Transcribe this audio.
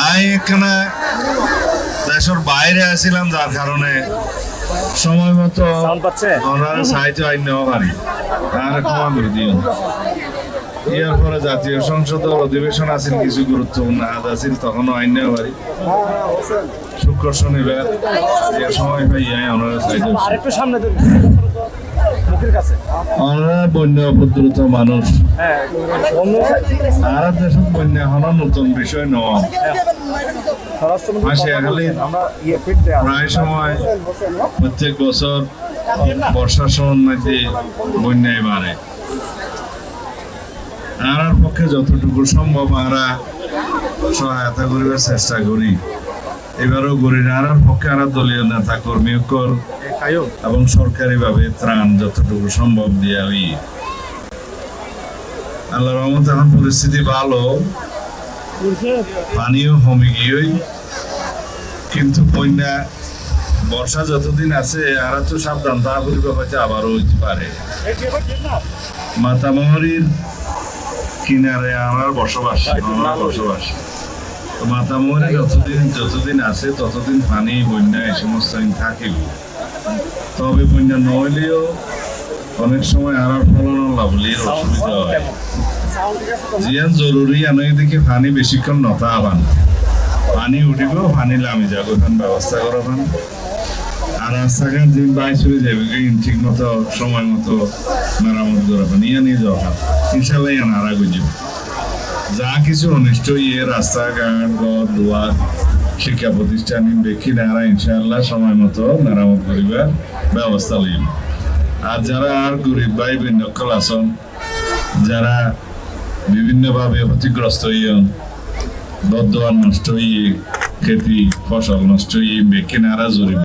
আমি এখানে দেশের বাইরে আসছিলাম, যার কারণে সময় মতো ওনার সাহায্য আইন নেওয়া পারি আর ক্ষমা করে দিও। ইয়ার পরে জাতীয় সংসদের অধিবেশন আছে, কিছু গুরুত্বপূর্ণ হাত আছে, তখনও আইন নেওয়া পারি। শুক্র শনিবার এর সময় পাই ওনারা সাহায্য। আমরা বন্যা উপদ্রুত মানুষ, আর দেশত বন্যা হওয়ার নতুন বিষয় নয়। প্রায় সময় প্রত্যেক বছর বর্ষার সময় মধ্যে বন্যায় বাড়ে। আর পক্ষে যতটুকু সম্ভব আমরা সহায়তা করিবার চেষ্টা করি, এবারও করি না। আর পক্ষে আর দলীয় নেতা কর্মী এবং সরকারি ভাবে ত্রাণ যতটুকু সম্ভব দিয়া হই। আল্লাহ রহমত এখন পরিস্থিতি ভালো, পানিও কমে গিয়ে, কিন্তু বন্যা বর্ষা যতদিন আছে আর তো সাবধান তা করিবে, হয়তো আবারও হইতে পারে। মাতামহরীর কিনারে আমার বসবাস, মাতামহরী যতদিন আছে ততদিন পানি বন্যা এই সমস্ত থাকিব। তবে বন্যা নহলেও অনেক সময় আর ফলন লাভলির অসুবিধা হয়। জিয়ান জরুরি আনই দেখে পানি বেশিক্ষণ নতা আবান, পানি উঠিব, পানি লামি যাবো, এখন ব্যবস্থা করাবেন। আর রাস্তাঘাট যে বাইশ হয়ে যাবে, ঠিক মতো সময় মতো মেরামত করাবেন, ইয়া নিয়ে যাওয়া ইনশাল্লাহ ইয়া নারা গুজব। যা কিছু অনিষ্ট ইয়ে রাস্তাঘাট, ঘর দুয়ার, শিক্ষা প্রতিষ্ঠান দেখি নারা ইনশাল্লাহ সময় মতো মেরামত করিবার ব্যবস্থা লইব। আর যারা আর গরিব ভাই বিনকল আছেন, যারা বিভিন্নভাবে ক্ষতিগ্রস্ত হইয়ন, বদোয়ার নষ্ট হইয়ে, খেতি ফসল নষ্ট হইয়ে বেকিনারা জরিপ